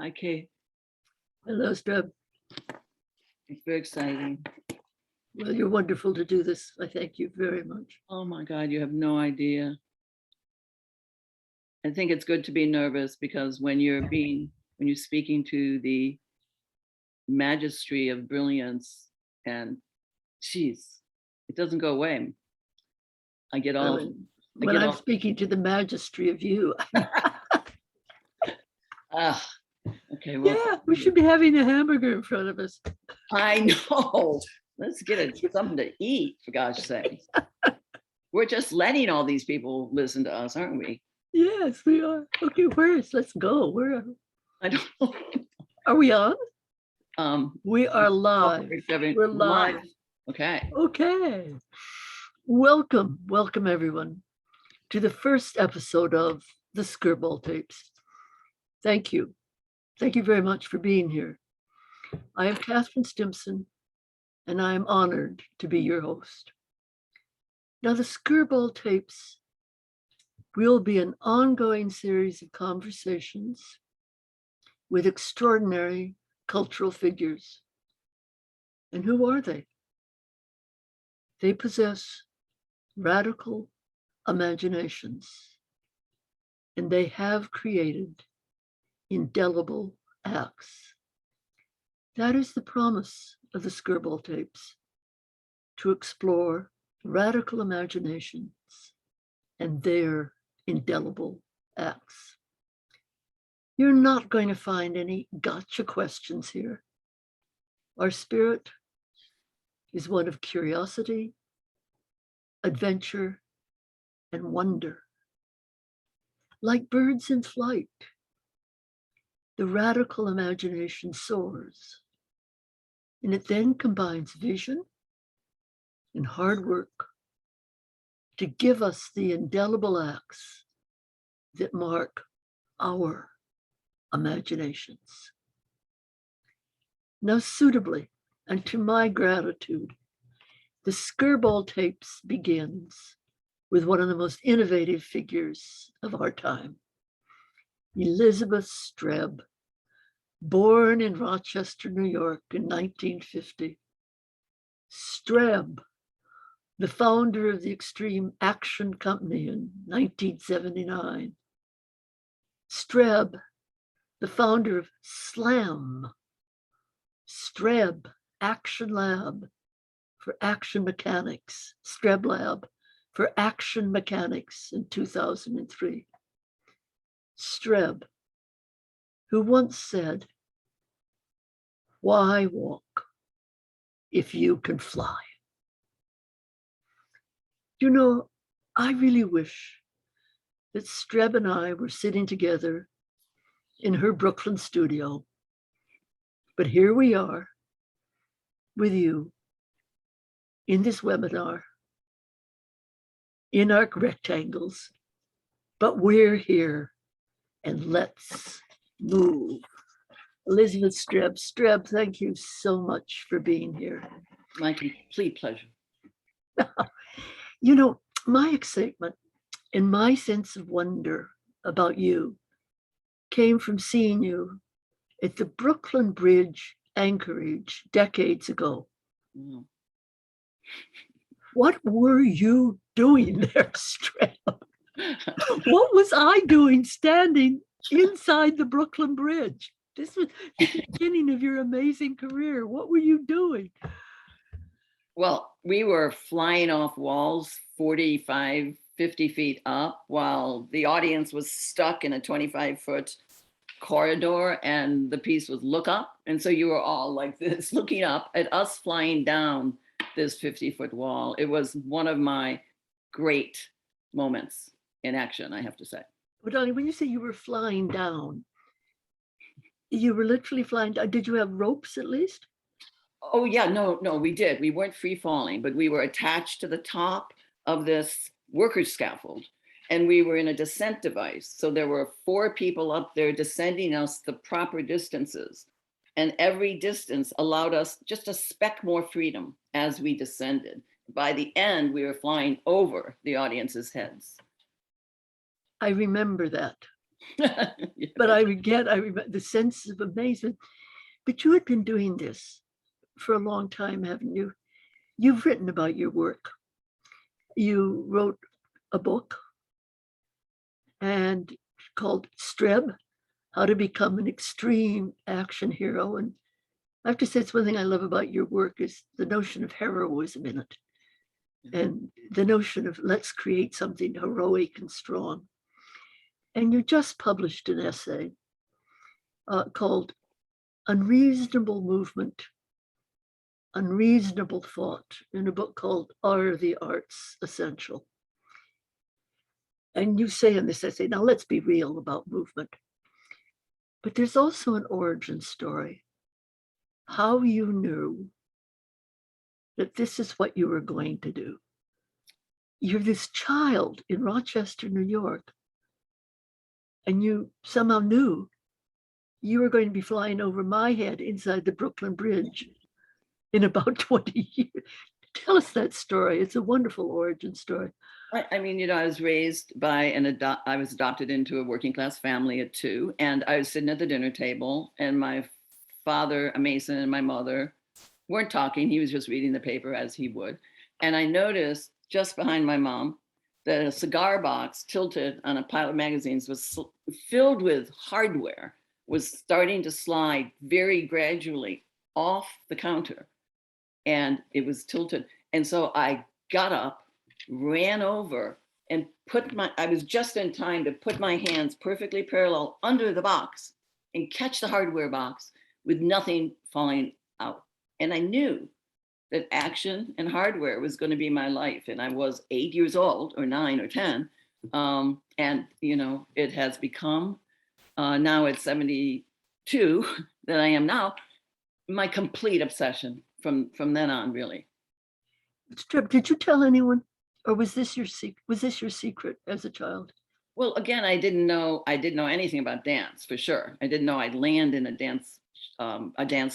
Hi, Kate. Hello, STREB. It's very exciting. Well, you're wonderful to do this. I thank you very much. Oh my God, you have no idea. I think it's good to be nervous because when you're speaking to the magistry of brilliance and geez, it doesn't go away. I get all. When I'm speaking to the magistry of you. Okay. Well, yeah, we should be having a hamburger in front of us. I know. Let's get something to eat, for gosh sake. We're just letting all these people listen to us, aren't we? Yes, we are. Okay, let's go. Where are we? I don't know. Are we on? We are live. We're live. Okay. Okay. Welcome everyone to the first episode of the Skirball Tapes. Thank you. Thank you very much for being here. I am Catharine Stimpson, and I am honored to be your host. Now, the Skirball Tapes will be an ongoing series of conversations with extraordinary cultural figures. And who are they? They possess radical imaginations, and they have created indelible acts. That is the promise of the Skirball Tapes, to explore radical imaginations and their indelible acts. You're not going to find any gotcha questions here. Our spirit is one of curiosity, adventure, and wonder. Like birds in flight, the radical imagination soars, and it then combines vision and hard work to give us the indelible acts that mark our imaginations. Now, suitably, and to my gratitude, the Skirball Tapes begins with one of the most innovative figures of our time, Elizabeth STREB, born in Rochester, New York in 1950. STREB, the founder of the Extreme Action Company in 1979. STREB, the founder of SLAM, STREB, Action Lab for Action Mechanics, STREB Lab for Action Mechanics in 2003. STREB, who once said, "Why walk if you can fly?" You know, I really wish that STREB and I were sitting together in her Brooklyn studio. But here we are with you in this webinar, in our rectangles, but we're here and let's move. Elizabeth STREB. STREB, thank you so much for being here. My complete pleasure. You know, my excitement and my sense of wonder about you came from seeing you at the Brooklyn Bridge anchorage decades ago. Mm. What were you doing there, STREB? What was I doing standing inside the Brooklyn Bridge? This was the beginning of your amazing career. What were you doing? Well, we were flying off walls 45, 50 feet up while the audience was stuck in a 25-foot corridor, and the piece was Look Up. And so you were all like this, looking up at us flying down this 50-foot wall. It was one of my great moments in action, I have to say. But Donnie, when you say you were flying down, you were literally flying down. Did you have ropes at least? Oh yeah, no, we did. We weren't free falling, but we were attached to the top of this workers' scaffold, and we were in a descent device. So there were 4 people up there descending us the proper distances. And every distance allowed us just a speck more freedom as we descended. By the end, we were flying over the audience's heads. I remember that. But I remember the sense of amazement. But you had been doing this for a long time, haven't you? You've written about your work. You wrote a book and called STREB, How to Become an Extreme Action Hero. And I have to say, it's one thing I love about your work is the notion of heroism in it. And the notion of let's create something heroic and strong. And you just published an essay called Unreasonable Movement, Unreasonable Thought, in a book called Are the Arts Essential? And you say in this essay, now let's be real about movement, but there's also an origin story, how you knew that this is what you were going to do. You're this child in Rochester, New York, and you somehow knew you were going to be flying over my head inside the Brooklyn Bridge in about 20 years. Tell us that story. It's a wonderful origin story. I mean, I was raised by I was adopted into a working class family at 2, and I was sitting at the dinner table, and my father, a Mason, and my mother weren't talking. He was just reading the paper as he would. And I noticed just behind my mom that a cigar box tilted on a pile of magazines was filled with hardware, was starting to slide very gradually off the counter, and it was tilted. And so I got up, ran over, and I was just in time to put my hands perfectly parallel under the box and catch the hardware box with nothing falling out. And I knew that action and hardware was going to be my life. And I was 8 years old, or 9 or 10. And, it has become, now at 72, that I am now, my complete obsession from then on, really. STREB, did you tell anyone, or was this your secret as a child? Well, again, I didn't know anything about dance, for sure. I didn't know I'd land in a dance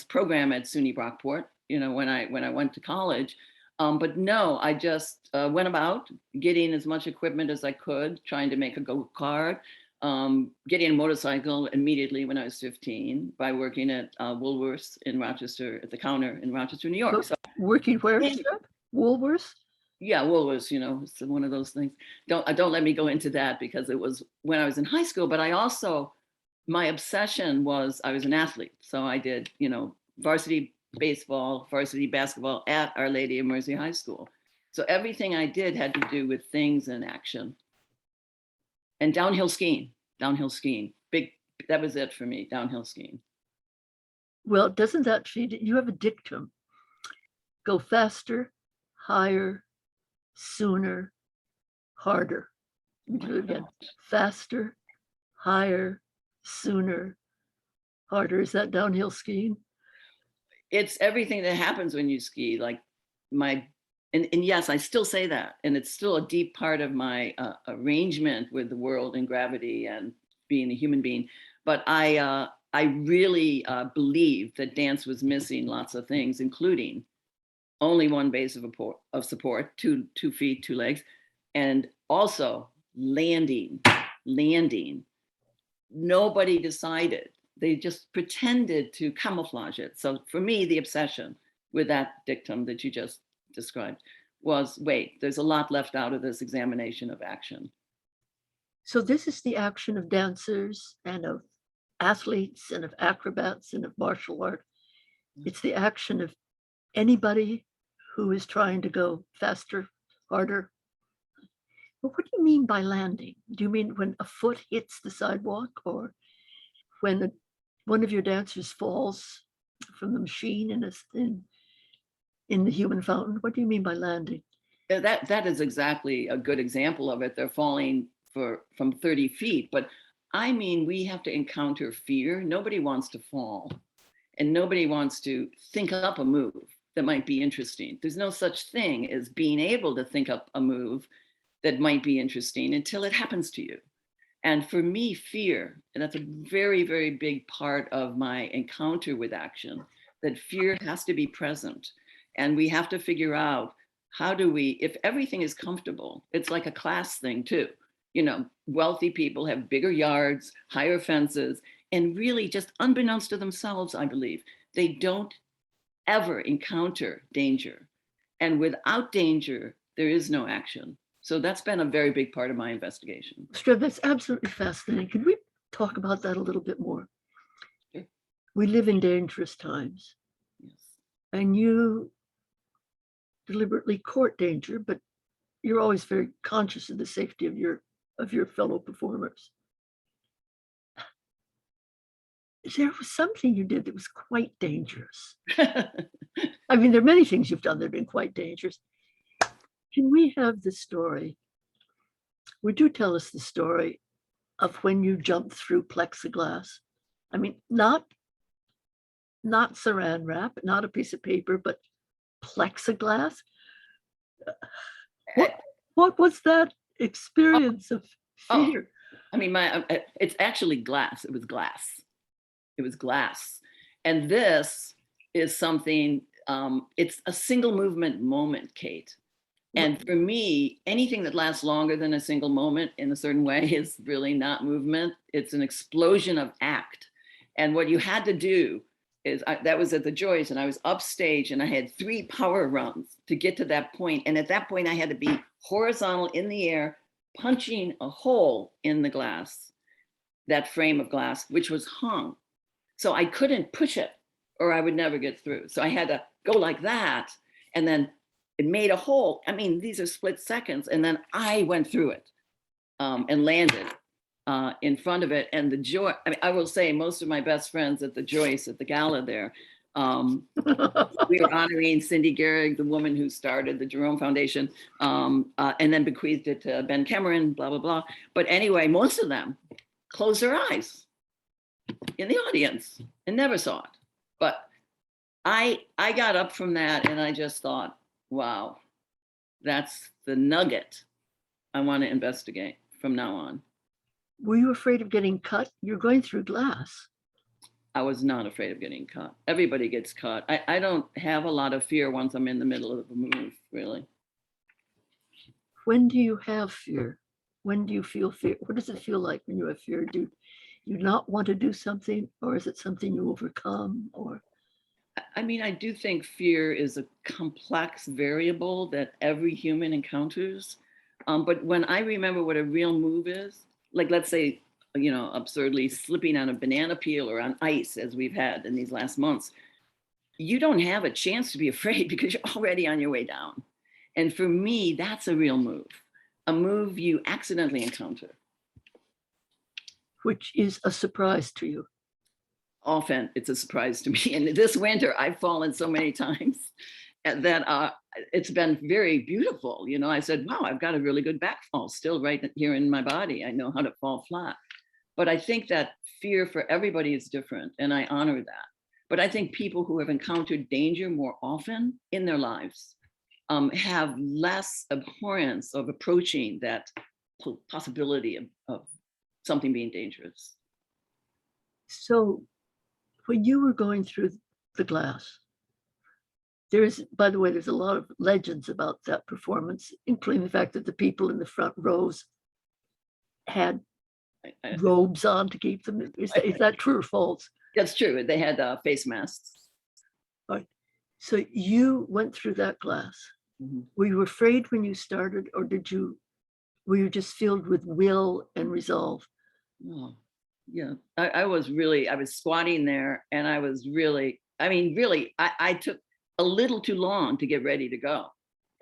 program at SUNY Brockport, when I went to college. But no, I just went about getting as much equipment as I could, trying to make a go-kart, getting a motorcycle immediately when I was 15 by working at Woolworths in Rochester, at the counter in Rochester, New York. So, working where, STREB? Woolworths? Yeah, Woolworths, it's one of those things. Don't let me go into that, because it was when I was in high school, but my obsession was I was an athlete. So I did, varsity baseball, varsity basketball at Our Lady of Mercy High School. So everything I did had to do with things in action. And downhill skiing, that was it for me, downhill skiing. Well, doesn't that feed it? You have a dictum: go faster, higher, sooner, harder. Do it again: faster, higher, sooner, harder. Is that downhill skiing? It's everything that happens when you ski. Like and yes, I still say that, and it's still a deep part of my arrangement with the world and gravity and being a human being. But I really believe that dance was missing lots of things, including only one base of support, two feet, 2 legs, and also landing. Nobody decided. They just pretended to camouflage it. So for me, the obsession with that dictum that you just described was, wait, there's a lot left out of this examination of action. So this is the action of dancers and of athletes and of acrobats and of martial art. It's the action of anybody who is trying to go faster, harder. But what do you mean by landing? Do you mean when a foot hits the sidewalk, or when one of your dancers falls from the machine in the human fountain? What do you mean by landing? That is exactly a good example of it. They're falling from 30 feet, but I mean, we have to encounter fear. Nobody wants to fall, and nobody wants to think up a move that might be interesting. There's no such thing as being able to think up a move that might be interesting until it happens to you. And for me, fear, and that's a very, very big part of my encounter with action, that fear has to be present. And we have to figure out, if everything is comfortable, it's like a class thing too. wealthy people have bigger yards, higher fences, and really just unbeknownst to themselves, I believe, they don't ever encounter danger. And without danger, there is no action. So that's been a very big part of my investigation. STREB, that's absolutely fascinating. Could we talk about that a little bit more? Sure. We live in dangerous times. Yes. And you deliberately court danger, but you're always very conscious of the safety of your fellow performers. There was something you did that was quite dangerous. I mean, there are many things you've done that have been quite dangerous. Can we have the story? Would you tell us the story of when you jumped through plexiglass? I mean, not saran wrap, not a piece of paper, but plexiglass. What was that experience of fear? I mean, it's actually glass. It was glass. It was glass. And this is something, it's a single movement moment, Kate. And for me, anything that lasts longer than a single moment in a certain way is really not movement. It's an explosion of act. And what you had to do is, that was at the Joyce, and I was upstage, and I had 3 power runs to get to that point. And at that point, I had to be horizontal in the air, punching a hole in the glass, that frame of glass, which was hung. So I couldn't push it or I would never get through. So I had to go like that, and then it made a hole. I mean, these are split seconds. And then I went through it and landed in front of it. And the joy, I mean, I will say most of my best friends at the Joyce, at the gala there, we were honoring Cindy Gehrig, the woman who started the Jerome Foundation, and then bequeathed it to Ben Cameron, blah, blah, blah. But anyway, most of them closed their eyes in the audience and never saw it. But I got up from that and I just thought, wow, that's the nugget I want to investigate from now on. Were you afraid of getting cut? You're going through glass. I was not afraid of getting cut. Everybody gets cut. I don't have a lot of fear once I'm in the middle of a move, really. When do you have fear? When do you feel fear? What does it feel like when you have fear? Do you not want to do something, or is it something you overcome? Or I mean, I do think fear is a complex variable that every human encounters. But when I remember what a real move is, like let's say, absurdly slipping on a banana peel or on ice, as we've had in these last months, you don't have a chance to be afraid because you're already on your way down. And for me, that's a real move, a move you accidentally encounter. Which is a surprise to you. Often it's a surprise to me. And this winter, I've fallen so many times that it's been very beautiful. I said, wow, I've got a really good back fall still right here in my body. I know how to fall flat. But I think that fear for everybody is different, and I honor that. But I think people who have encountered danger more often in their lives have less abhorrence of approaching that possibility of something being dangerous. So when you were going through the glass, by the way, there's a lot of legends about that performance, including the fact that the people in the front rows had robes on to keep them. Is that true or false? That's true. They had face masks. All right. So you went through that glass. Mm-hmm. Were you afraid when you started, or were you just filled with will and resolve? Oh, yeah. I was squatting there, and I was really, I took a little too long to get ready to go.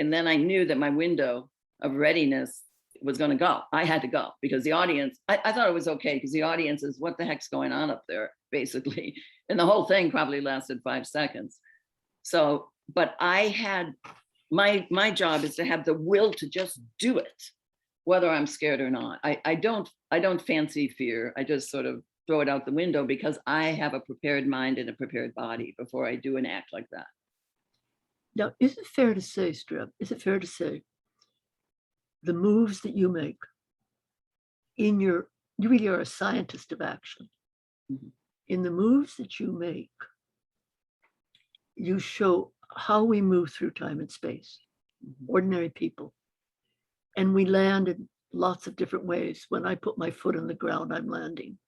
And then I knew that my window of readiness was going to go. I had to go because the audience, I thought it was okay because the audience is, what the heck's going on up there, basically. And the whole thing probably lasted 5 seconds. So, but I had, my job is to have the will to just do it, whether I'm scared or not. I don't fancy fear. I just sort of throw it out the window because I have a prepared mind and a prepared body before I do an act like that. Now, is it fair to say, STREB, the moves that you make you really are a scientist of action. Mm-hmm. In the moves that you make, you show how we move through time and space, mm-hmm. ordinary people. And we land lots of different ways. When I put my foot on the ground, I'm landing.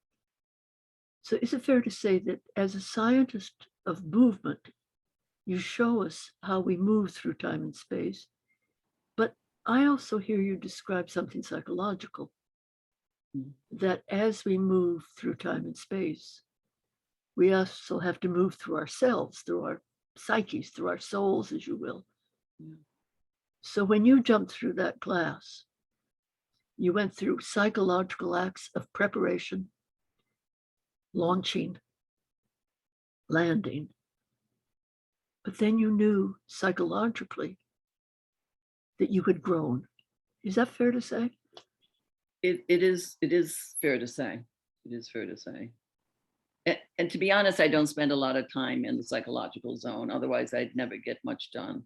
So is it fair to say that as a scientist of movement, you show us how we move through time and space, but I also hear you describe something psychological, that as we move through time and space, we also have to move through ourselves, through our psyches, through our souls, as you will. So when you jumped through that glass, you went through psychological acts of preparation, launching, landing, but then you knew psychologically that you had grown. Is that fair to say? It is fair to say. It is fair to say. And to be honest, I don't spend a lot of time in the psychological zone. Otherwise, I'd never get much done.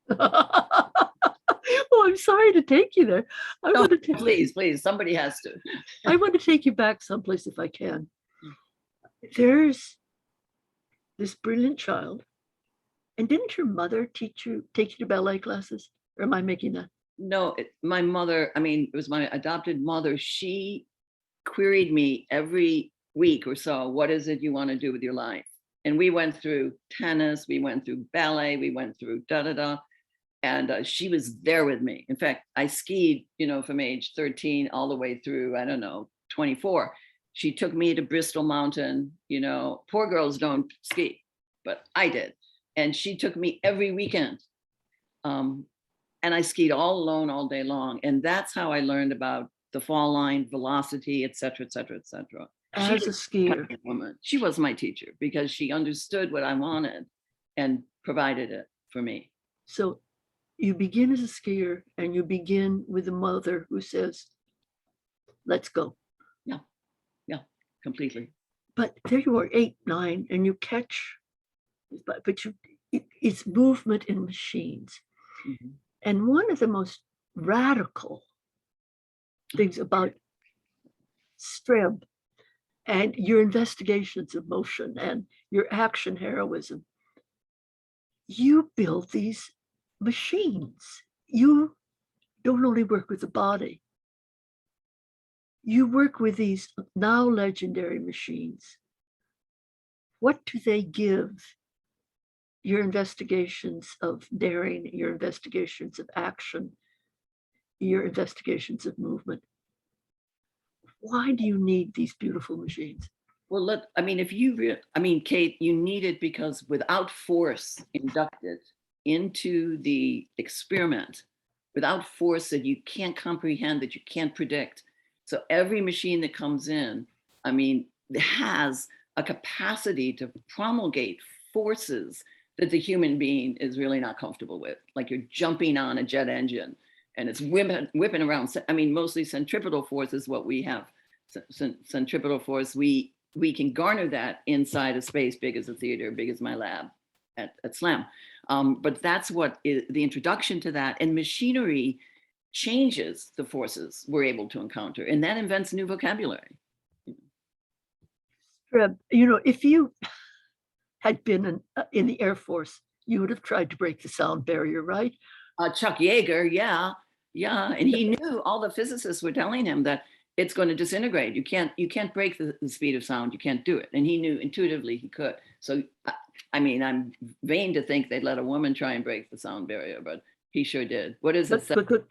Well, I'm sorry to take you there. No, please, somebody has to. I want to take you back someplace if I can. There's this brilliant child. And didn't your mother take you to ballet classes? Or am I making that? No, my mother, it was my adopted mother. She queried me every week or so, what is it you want to do with your life? And we went through tennis, we went through ballet, we went through da-da-da. And she was there with me. In fact, I skied, from age 13 all the way through, 24. She took me to Bristol Mountain. Poor girls don't ski, but I did. And she took me every weekend. And I skied all alone all day long. And that's how I learned about the fall line, velocity, et cetera, et cetera, et cetera. As a skier. She was my teacher because she understood what I wanted and provided it for me. So you begin as a skier and you begin with a mother who says, let's go. Yeah, completely. But there you are, 8, 9, and you catch, it's movement in machines. Mm-hmm. And one of the most radical things about STREB and your investigations of motion and your action heroism, you build these machines. You don't only work with the body, you work with these now legendary machines. What do they give your investigations of daring, your investigations of action, your investigations of movement? Why do you need these beautiful machines? Well, Kate, you need it because without force inducted into the experiment, without force that you can't comprehend, that you can't predict. So every machine that comes in, has a capacity to promulgate forces that the human being is really not comfortable with. Like you're jumping on a jet engine and it's whipping around. Mostly centripetal force is what we have. Centripetal force, we can garner that inside a space big as a theater, big as my lab at SLAM. But that's what the introduction to that, and machinery changes the forces we're able to encounter, and that invents new vocabulary. If you had been in the Air Force, you would have tried to break the sound barrier, right? Chuck Yeager, yeah. And he knew, all the physicists were telling him that it's going to disintegrate. You can't break the speed of sound. You can't do it. And he knew intuitively he could. So, I'm vain to think they'd let a woman try and break the sound barrier, but he sure did. What is it? But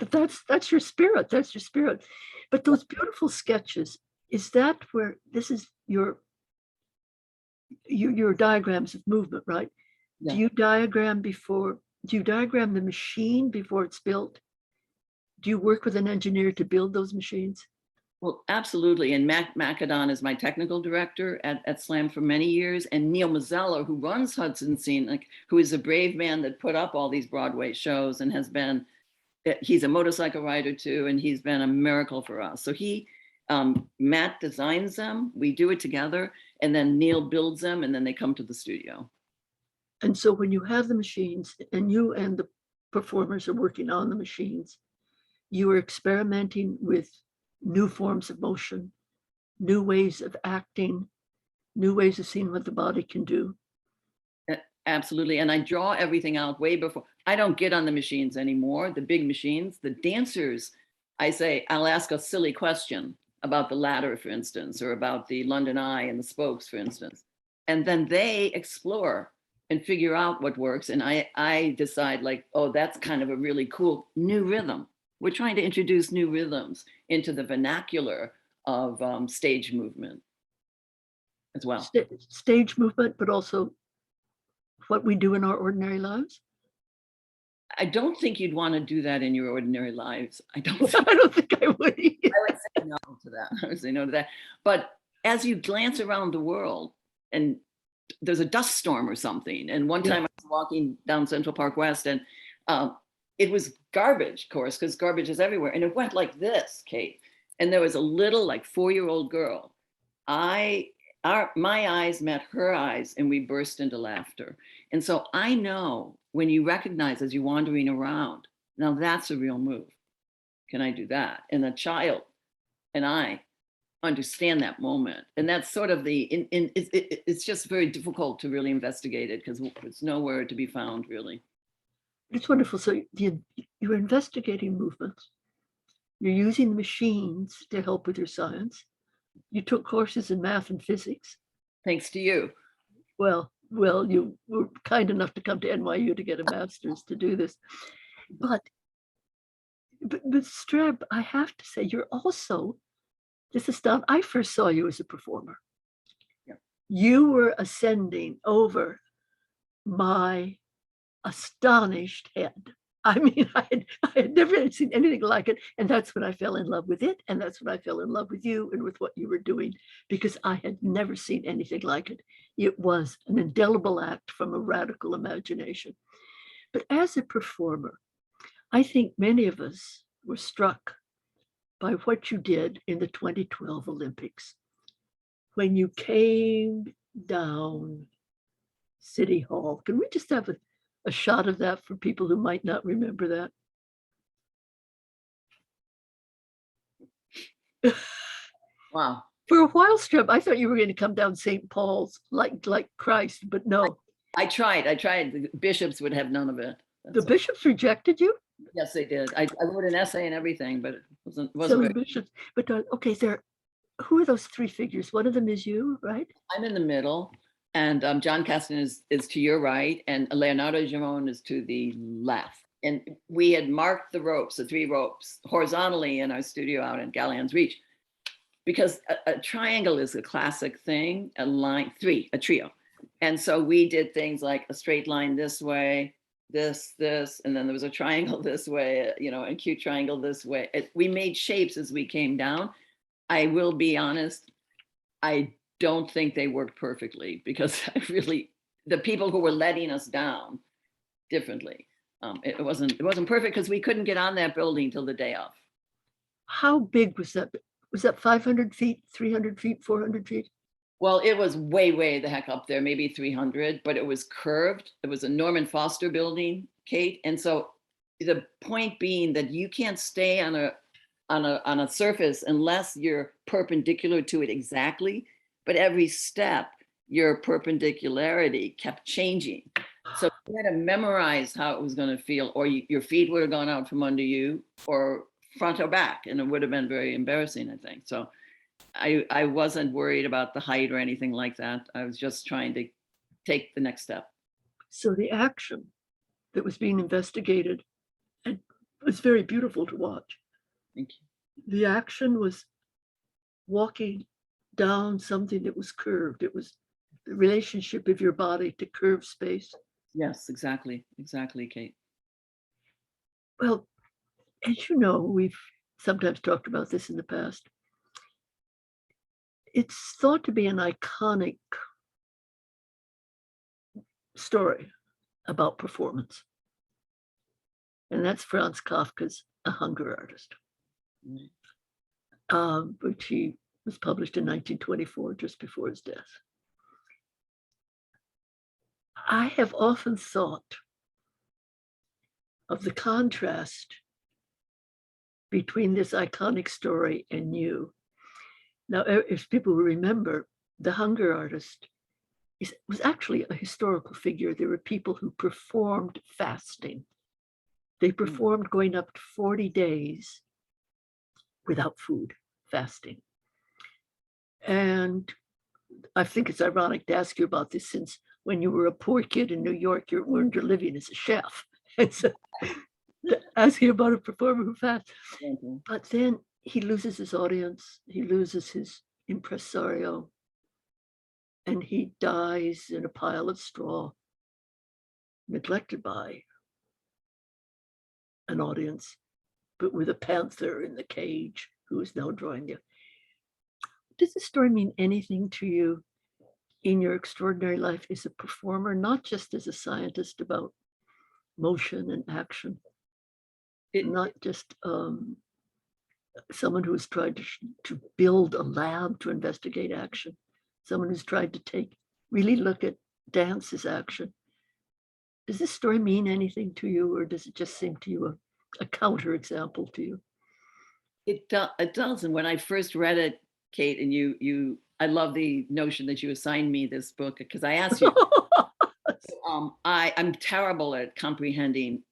that's your spirit. That's your spirit. But those beautiful sketches, is that where this is your diagrams of movement, right? Yeah. Do you diagram the machine before it's built? Do you work with an engineer to build those machines? Well, absolutely. And Mac Macadon is my technical director at SLAM for many years. And Neil Mazzella, who runs Hudson Scene, who is a brave man that put up all these Broadway shows and he's a motorcycle rider too, and he's been a miracle for us. So Matt designs them, we do it together, and then Neil builds them, and then they come to the studio. And so when you have the machines and you and the performers are working on the machines, you are experimenting with new forms of motion, new ways of acting, new ways of seeing what the body can do. Absolutely. And I draw everything out way before. I don't get on the machines anymore, the big machines. The dancers I say, I'll ask a silly question about the ladder, for instance, or about the London Eye and the spokes, for instance. And then they explore and figure out what works. And I decide like, oh, that's kind of a really cool new rhythm. We're trying to introduce new rhythms into the vernacular of stage movement as well. Stage movement, but also what we do in our ordinary lives. I don't think you'd want to do that in your ordinary lives. I don't I don't think I would either. I would say no to that. I would say no to that. But as you glance around the world and there's a dust storm or something, and one time I was walking down Central Park West and it was garbage, of course, because garbage is everywhere. And it went like this, Kate. And there was a little like 4-year-old girl. My eyes met her eyes and we burst into laughter. And so I know when you recognize as you're wandering around, now that's a real move. Can I do that? And a child and I understand that moment. And that's sort of it's just very difficult to really investigate it because it's nowhere to be found really. It's wonderful. So you're investigating movements. You're using machines to help with your science. You took courses in math and physics. Thanks to you. Well, you were kind enough to come to NYU to get a master's to do this. But STREB, I have to say, you're also, this is stuff, I first saw you as a performer. Yeah. You were ascending over my astonished head. I mean, I had never seen anything like it. And that's when I fell in love with it. And that's when I fell in love with you and with what you were doing, because I had never seen anything like it. It was an indelible act from a radical imagination. But as a performer, I think many of us were struck by what you did in the 2012 Olympics, when you came down City Hall. Can we just have a shot of that for people who might not remember that? Wow. For a while, STREB, I thought you were going to come down St. Paul's like Christ, but no. I tried. The bishops would have none of it. The bishops rejected you? Yes, they did. I wrote an essay and everything, but it wasn't So very... the bishops, but okay, who are those three figures? One of them is you, right? I'm in the middle, and John Caston is to your right, and Leonardo Giron is to the left. And we had marked the ropes, the 3 ropes, horizontally in our studio out in Galleon's Reach, because a triangle is a classic thing, a trio. And so we did things like a straight line this way, this, and then there was a triangle this way, a cute triangle this way. We made shapes as we came down. I will be honest, I don't think they worked perfectly, because the people who were letting us down differently, it wasn't perfect because we couldn't get on that building till the day of. How big was that? Was that 500 feet, 300 feet, 400 feet? Well, it was way the heck up there, maybe 300, but it was curved. It was a Norman Foster building, Kate. And so the point being that you can't stay on a surface unless you're perpendicular to it exactly. But every step, your perpendicularity kept changing. So you had to memorize how it was going to feel, or your feet would have gone out from under you, or front or back, and it would have been very embarrassing, I think. So I wasn't worried about the height or anything like that. I was just trying to take the next step. So the action that was being investigated, and it was very beautiful to watch. Thank you. The action was walking down something that was curved. It was the relationship of your body to curved space. Yes, exactly, Kate. Well, as you know, we've sometimes talked about this in the past. It's thought to be an iconic story about performance. And that's Franz Kafka's A Hunger Artist, which he was published in 1924, just before his death. I have often thought of the contrast between this iconic story and you. Now, if people remember, the Hunger Artist was actually a historical figure. There were people who performed fasting. They performed going up to 40 days without food, fasting. And I think it's ironic to ask you about this, since when you were a poor kid in New York, you earned your living as a chef. And so asking about a performer who fasts. But then he loses his audience, he loses his impresario, and he dies in a pile of straw, neglected by an audience, but with a panther in the cage who is now drawing you. Does this story mean anything to you in your extraordinary life as a performer, not just as a scientist about motion and action, not just someone who has tried to build a lab to investigate action, someone who's tried to really look at dance as action? Does this story mean anything to you, or does it just seem to you a counterexample to you? It does. And when I first read it, Kate, and I love the notion that you assigned me this book, because I asked you, I'm terrible at comprehending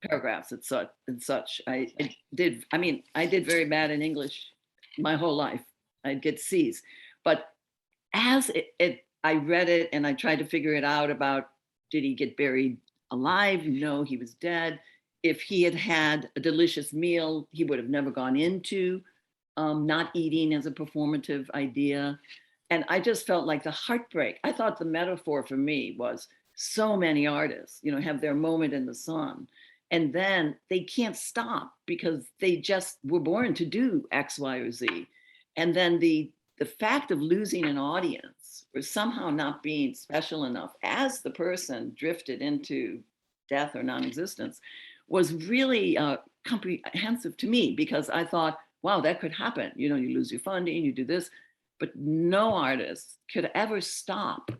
paragraphs and such. I did very bad in English my whole life. I'd get C's. But as I read it and I tried to figure it out about, did he get buried alive? No, he was dead. If he had had a delicious meal, he would have never gone into not eating as a performative idea. And I just felt like the heartbreak. I thought the metaphor for me was so many artists, have their moment in the sun. And then they can't stop because they just were born to do X, Y, or Z. And then the fact of losing an audience or somehow not being special enough as the person drifted into death or non-existence was really comprehensive to me, because I thought, wow, that could happen. You lose your funding, you do this, but no artist could ever stop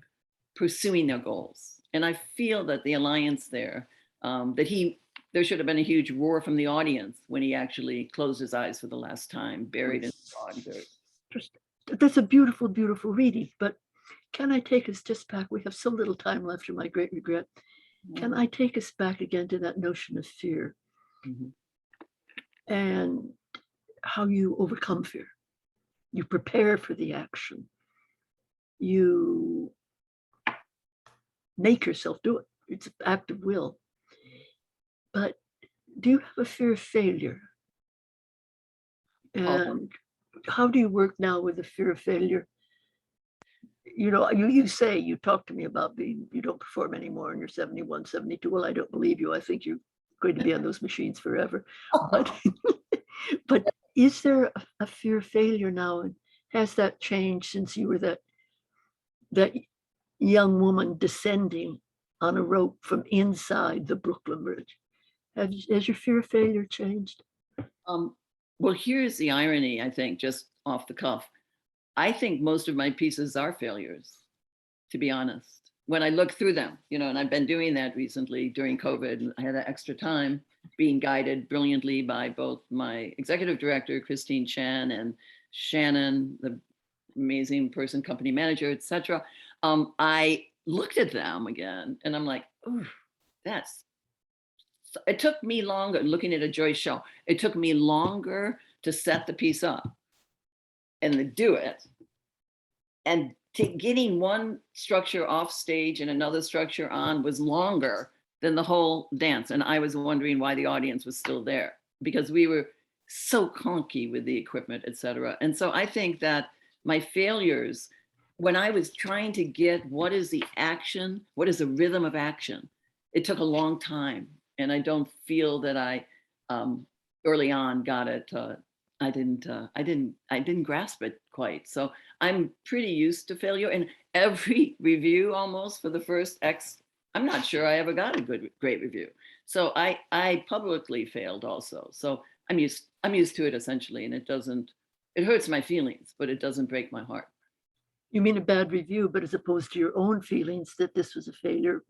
pursuing their goals. And I feel that the alliance there, there should have been a huge roar from the audience when he actually closed his eyes for the last time, buried in the bog. That's a beautiful, beautiful reading. But can I take us just back? We have so little time left, to my great regret. Can I take us back again to that notion of fear and how you overcome fear? You prepare for the action. You make yourself do it. It's an act of will. But do you have a fear of failure? And how do you work now with the fear of failure? You talk to me about you don't perform anymore and you're 71, 72. Well, I don't believe you. I think you're going to be on those machines forever. But is there a fear of failure now? And has that changed since you were that young woman descending on a rope from inside the Brooklyn Bridge? Has your fear of failure changed? Well, here's the irony, I think, just off the cuff. I think most of my pieces are failures, to be honest. When I look through them, and I've been doing that recently during COVID, and I had that extra time being guided brilliantly by both my executive director, Christine Chan, and Shannon, the amazing person, company manager, etc. I looked at them again and I'm like, oh, it took me longer, looking at a Joyce show, it took me longer to set the piece up and to do it. And getting one structure off stage and another structure on was longer than the whole dance. And I was wondering why the audience was still there, because we were so clunky with the equipment, etc. And so I think that my failures, when I was trying to get what is the action, what is the rhythm of action, it took a long time. And I don't feel that I early on got it. I didn't grasp it quite. So I'm pretty used to failure. And every review almost for the first X, I'm not sure I ever got a great review. So I publicly failed also. So I'm used to it essentially, and it hurts my feelings, but it doesn't break my heart. You mean a bad review, but as opposed to your own feelings that this was a failure.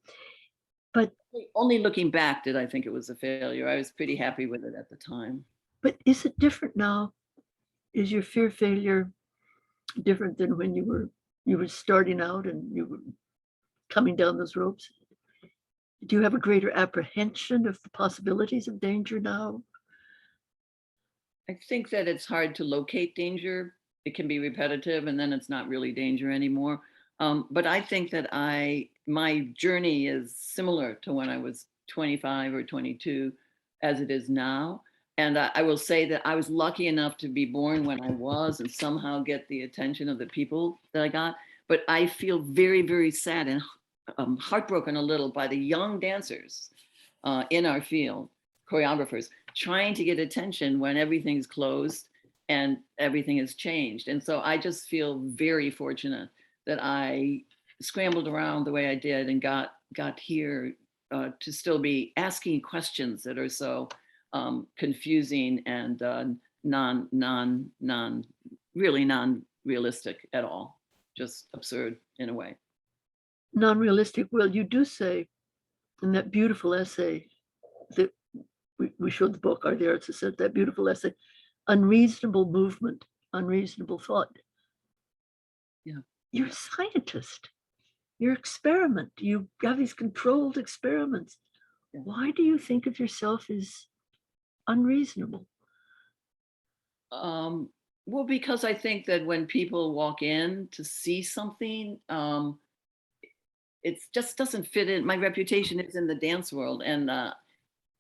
But only looking back did I think it was a failure. I was pretty happy with it at the time. But is it different now? Is your fear of failure different than when you were starting out and you were coming down those ropes? Do you have a greater apprehension of the possibilities of danger now? I think that it's hard to locate danger. It can be repetitive and then it's not really danger anymore. But I think that my journey is similar to when I was 25 or 22 as it is now. And I will say that I was lucky enough to be born when I was and somehow get the attention of the people that I got. But I feel very, very sad and heartbroken a little by the young dancers in our field, choreographers, trying to get attention when everything's closed and everything has changed. And so I just feel very fortunate that I scrambled around the way I did and got here to still be asking questions that are so confusing and really non-realistic at all, just absurd in a way. Non-realistic. Well, you do say in that beautiful essay that we showed the book, Are the Arts Said, that beautiful essay, unreasonable movement, unreasonable thought. Yeah. You're a scientist. You're experiment. You have these controlled experiments. Yeah. Why do you think of yourself as unreasonable? Well, because I think that when people walk in to see something, it just doesn't fit in. My reputation is in the dance world, and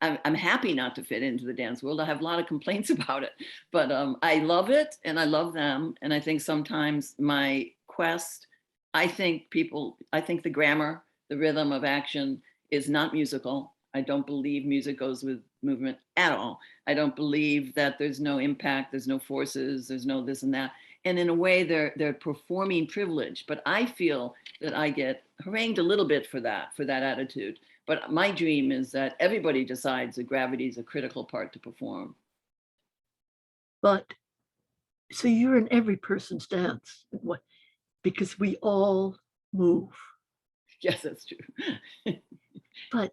I'm happy not to fit into the dance world. I have a lot of complaints about it, but I love it and I love them. And I think sometimes my quest, I think the grammar, the rhythm of action is not musical. I don't believe music goes with movement at all. I don't believe that there's no impact, there's no forces, there's no this and that. And in a way, they're performing privilege. But I feel that I get harangued a little bit for that attitude. But my dream is that everybody decides that gravity is a critical part to perform. But so you're in every person's dance. What? Because we all move. Yes, that's true. But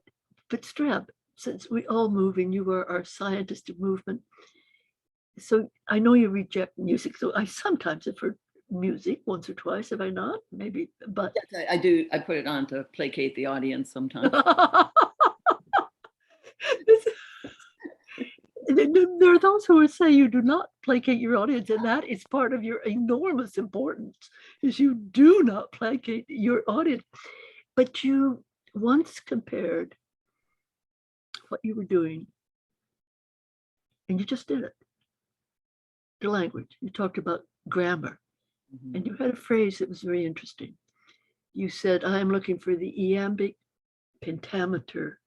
STREB, since we all move and you are our scientist of movement, so I know you reject music. So I sometimes have heard music once or twice, have I not? Maybe, but Yes, I do. I put it on to placate the audience sometimes. There are those who would say you do not placate your audience, and that is part of your enormous importance, is you do not placate your audience. But you once compared what you were doing, and you just did it, the language. You talked about grammar, and you had a phrase that was very interesting. You said, I am looking for the Iambic pentameter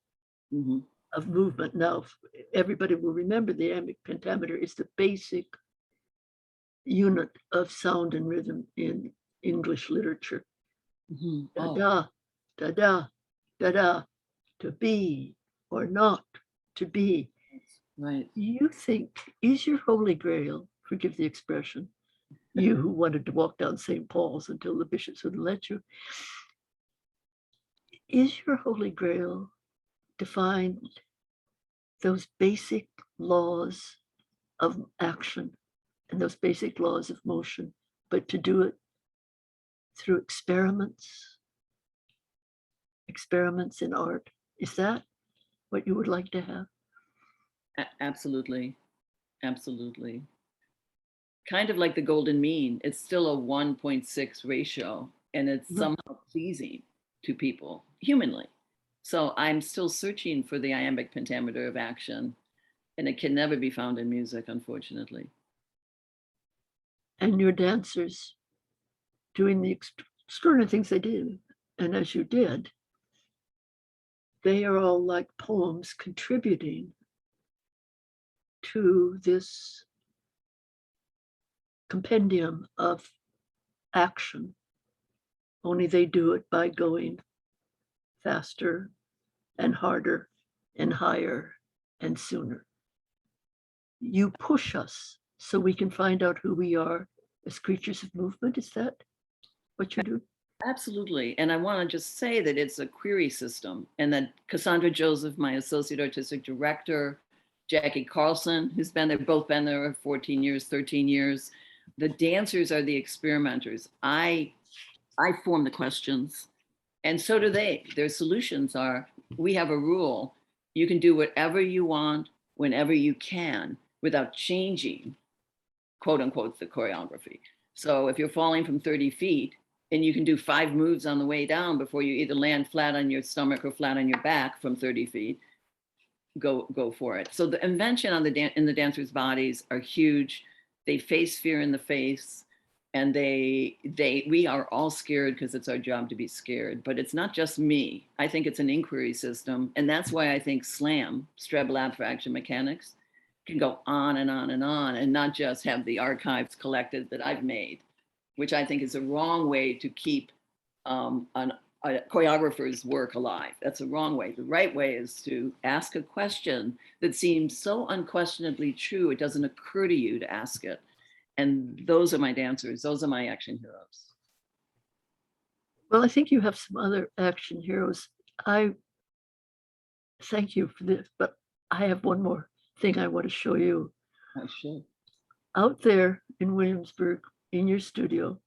of movement. Now, everybody will remember the Iambic pentameter is the basic unit of sound and rhythm in English literature. Da da, da da, da da, to be or not to be. Right. You think, is your holy grail, forgive the expression, you who wanted to walk down St. Paul's until the bishops would let you, is your holy grail to find those basic laws of action and those basic laws of motion, but to do it through experiments in art? Is that what you would like to have? Absolutely. Absolutely. Kind of like the golden mean. It's still a 1.6 ratio, and it's somehow pleasing to people humanly. So I'm still searching for the iambic pentameter of action, and it can never be found in music, unfortunately. And your dancers doing the extraordinary things they do, and as you did, they are all like poems contributing to this compendium of action, only they do it by going faster and harder and higher and sooner. You push us so we can find out who we are as creatures of movement. Is that what you do? Absolutely. And I want to just say that it's a query system, and that Cassandra Joseph, my associate artistic director, Jackie Carlson, who's been there, both been there 14 years, 13 years. The dancers are the experimenters. I form the questions, and so do they. Their solutions are, we have a rule. You can do whatever you want, whenever you can, without changing, quote unquote, the choreography. So if you're falling from 30 feet and you can do 5 moves on the way down before you either land flat on your stomach or flat on your back from 30 feet, go for it. So the invention on in the dancers' bodies are huge. They face fear in the face, and we are all scared because it's our job to be scared. But it's not just me. I think it's an inquiry system, and that's why I think SLAM, STREB Lab for Action Mechanics, can go on and on and on, and not just have the archives collected that I've made, which I think is a wrong way to keep a choreographer's work alive. That's the wrong way. The right way is to ask a question that seems so unquestionably true, it doesn't occur to you to ask it. And those are my dancers. Those are my action heroes. Well, I think you have some other action heroes. I thank you for this, but I have one more thing I want to show you. I should. Out there in Williamsburg, in your studio,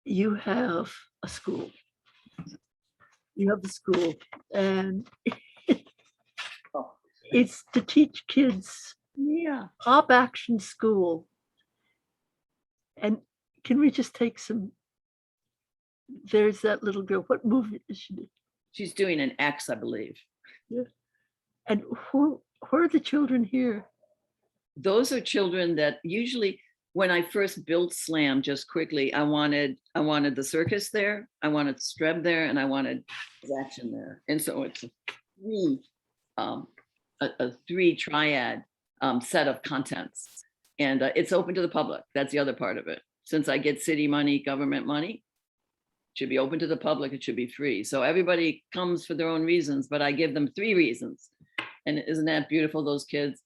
you have a school. You have the school, and it's to teach kids. Yeah. Pop action school. And can we just take some? There's that little girl. What movie is she doing? She's doing an X, I believe. Yeah. And who are the children here? Those are children that usually, when I first built SLAM, just quickly, I wanted the circus there, I wanted STREB there, and I wanted action there. And so it's a three triad set of contents. And it's open to the public. That's the other part of it. Since I get city money, government money, it should be open to the public. It should be free. So everybody comes for their own reasons, but I give them 3 reasons. And isn't that beautiful, those kids?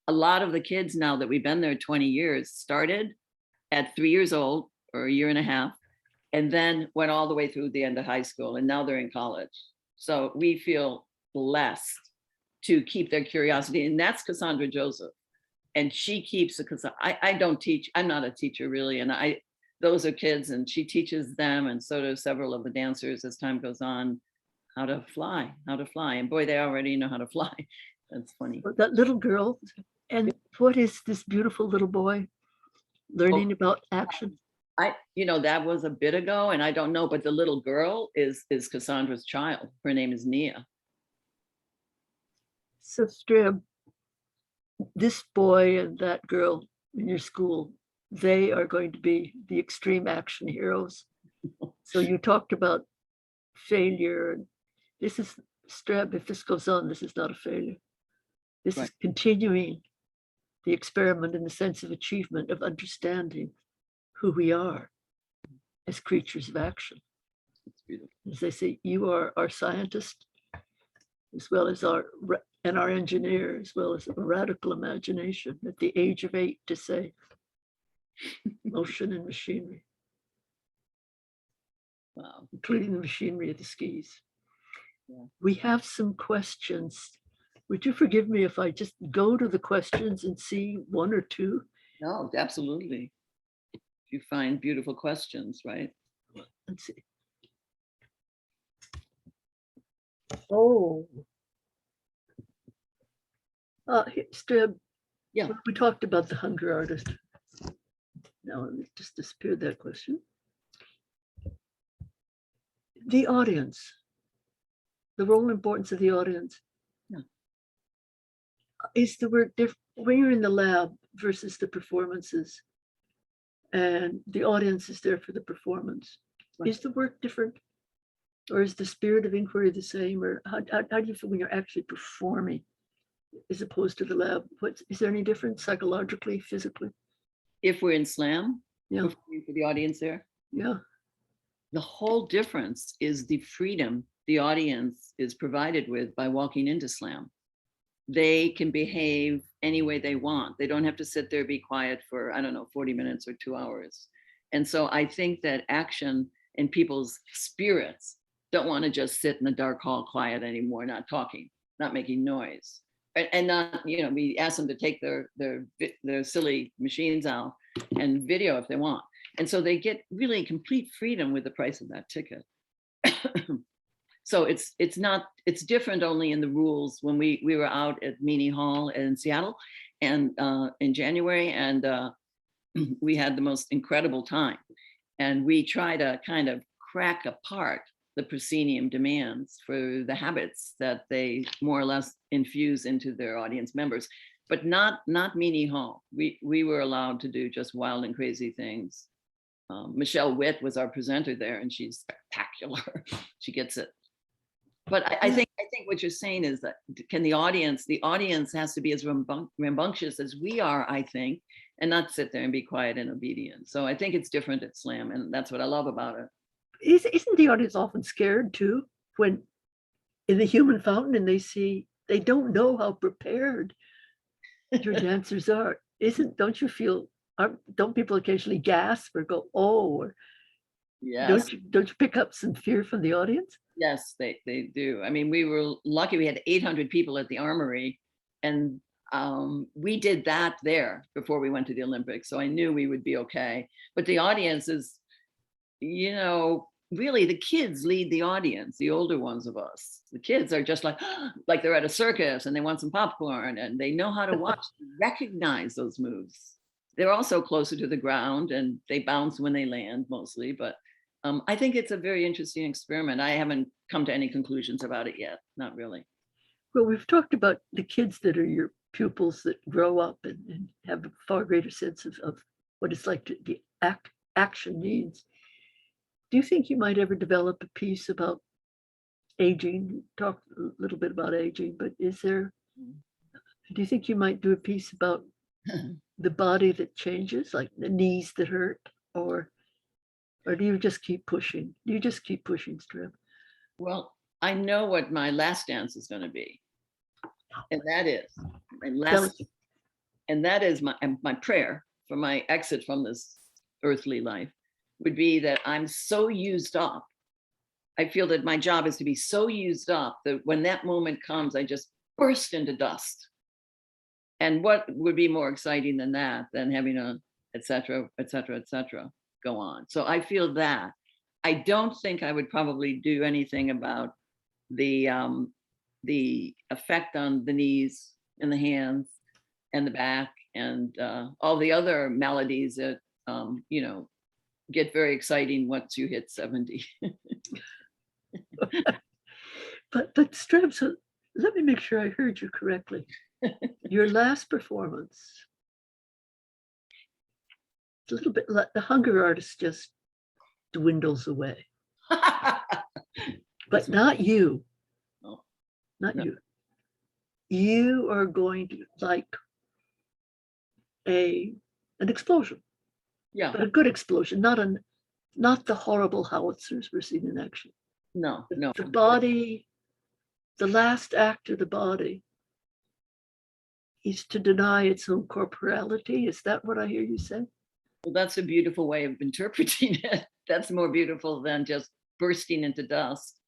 A lot of the kids now that we've been there 20 years started at 3 years old or a year and a half, and then went all the way through the end of high school, and now they're in college. So we feel blessed to keep their curiosity, and that's Cassandra Joseph. And she keeps it, because I don't teach, I'm not a teacher really, and those are kids, and she teaches them, and so do several of the dancers as time goes on, how to fly. And boy, they already know how to fly. That's funny. That little girl. And what is this beautiful little boy learning about action? That was a bit ago, and I don't know, but the little girl is Cassandra's child. Her name is Nia. So STREB, this boy and that girl in your school, they are going to be the extreme action heroes. So you talked about failure. This is STREB. If this goes on, this is not a failure. This is continuing the experiment in the sense of achievement, of understanding who we are as creatures of action. As they say, you are our scientist, as well as our engineer, as well as a radical imagination at the age of 8 to say, motion and machinery. Wow. Including the machinery of the skis. Yeah. We have some questions. Would you forgive me if I just go to the questions and see 1 or 2? No, absolutely. You find beautiful questions, right? Let's see. Oh. STREB, Yeah. we talked about the hunger artist. Now, let me just disappear that question. The audience, the role and importance of the audience. Yeah. Is the work different when you're in the lab versus the performances, and the audience is there for the performance? Right. Is the work different, or is the spirit of inquiry the same, or how do you feel when you're actually performing as opposed to the lab? Is there any difference psychologically, physically? If we're in SLAM, yeah, for the audience there, yeah. The whole difference is the freedom the audience is provided with by walking into SLAM. They can behave any way they want. They don't have to sit there, be quiet for, 40 minutes or 2 hours. And so I think that action and people's spirits don't want to just sit in the dark hall quiet anymore, not talking, not making noise. And not, we ask them to take their silly machines out and video if they want. And so they get really complete freedom with the price of that ticket. So it's different only in the rules. When we were out at Meany Hall in Seattle, and in January, and we had the most incredible time. And we try to kind of crack apart the proscenium demands for the habits that they more or less infuse into their audience members, but not meanie hall. We were allowed to do just wild and crazy things. Michelle Witt was our presenter there, and she's spectacular. She gets it. But I think what you're saying is that the audience has to be as rambunctious as we are, I think, and not sit there and be quiet and obedient. So I think it's different at Slam, and that's what I love about it. Isn't the audience often scared too when in the human fountain and they don't know how prepared your dancers are? Don't people occasionally gasp or go, oh, or yes. Don't you pick up some fear from the audience? Yes, they do. I mean, we were lucky. We had 800 people at the Armory, and we did that there before we went to the Olympics. So I knew we would be okay. But the audience is, really the kids lead the audience, the older ones of us. The kids are just like they're at a circus and they want some popcorn and they know how to watch, recognize those moves. They're also closer to the ground and they bounce when they land mostly, but I think it's a very interesting experiment. I haven't come to any conclusions about it yet, not really. Well, we've talked about the kids that are your pupils that grow up and have a far greater sense of what it's like to be action needs. Do you think you might ever develop a piece about aging? Talk a little bit about aging, but do you think you might do a piece about the body that changes, like the knees that hurt, or do you just keep pushing? Do you just keep pushing, STREB? Well, I know what my last dance is going to be, and that is my prayer for my exit from this earthly life would be that I'm so used up. I feel that my job is to be so used up that when that moment comes, I just burst into dust. And what would be more exciting than that, than having a et cetera, go on. So I feel that. I don't think I would probably do anything about the effect on the knees and the hands and the back and all the other maladies that, get very exciting once you hit 70. But STREB, so let me make sure I heard you correctly. Your last performance, it's a little bit like the Hunger Artist just dwindles away. But not you. No. Not No. you. You are going to like an explosion. Yeah. But a good explosion, not the horrible howitzers we're seeing in action. No. The body, the last act of the body is to deny its own corporality. Is that what I hear you say? Well, that's a beautiful way of interpreting it. That's more beautiful than just bursting into dust.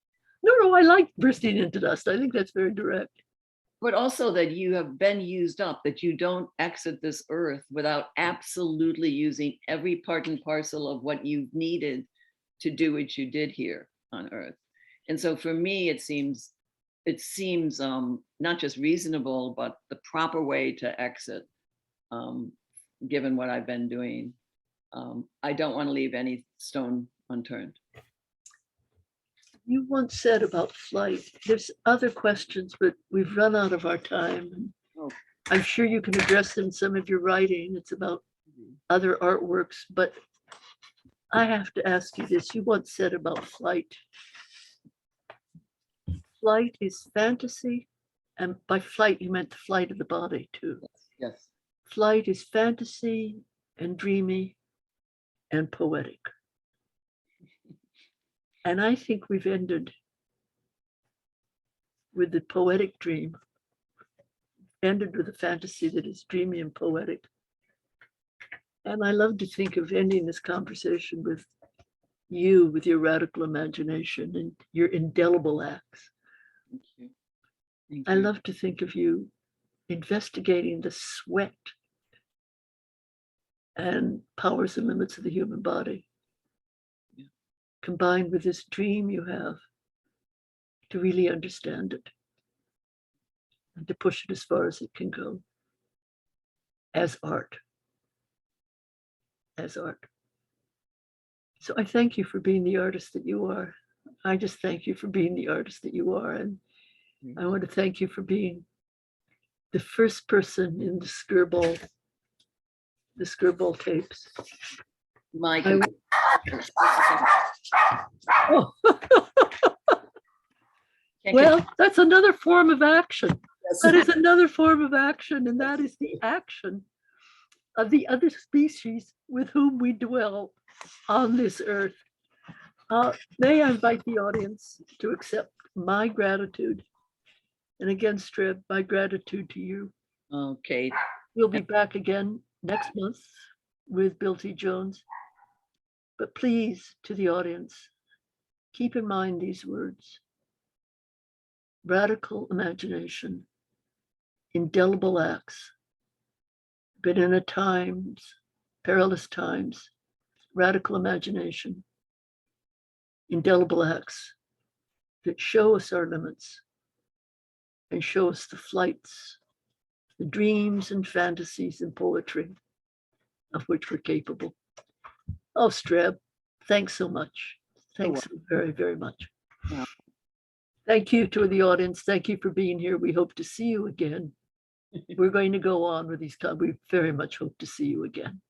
No, I like bursting into dust. I think that's very direct. But also that you have been used up, that you don't exit this earth without absolutely using every part and parcel of what you've needed to do what you did here on earth. And so for me, it seems not just reasonable, but the proper way to exit, given what I've been doing. I don't want to leave any stone unturned. You once said about flight, there's other questions, but we've run out of our time. Oh. I'm sure you can address them in some of your writing. It's about other artworks, but I have to ask you this. You once said about flight. Flight is fantasy, and by flight, you meant the flight of the body too. Yes. Flight is fantasy and dreamy and poetic. And I think we've ended with the poetic dream, ended with a fantasy that is dreamy and poetic. And I love to think of ending this conversation with you, with your radical imagination and your indelible acts. Thank you. Thank I you. love to think of you investigating the sweat and powers and limits of the human body, combined with this dream you have to really understand it and to push it as far as it can go. as art. As art. So I thank you for being the artist that you are. I just thank you for being the artist that you are. And I want to thank you for being the first person in the Skirball tapes. My I- Oh, well, that's another form of action. That is another form of action, and that is the action of the other species with whom we dwell on this earth. May I invite the audience to accept my gratitude, and again, STREB, my gratitude to you. Okay. We'll be back again next month with Bill T. Jones. But please, to the audience, keep in mind these words: radical imagination, indelible acts. But in a times, perilous times, radical imagination, indelible acts that show us our limits and show us the flights, the dreams and fantasies and poetry of which we're capable. Oh, STREB, thanks so much. Thanks so very, very much. Wow. Thank you to the audience. Thank you for being here. We hope to see you again. We're going to go on with these. We very much hope to see you again.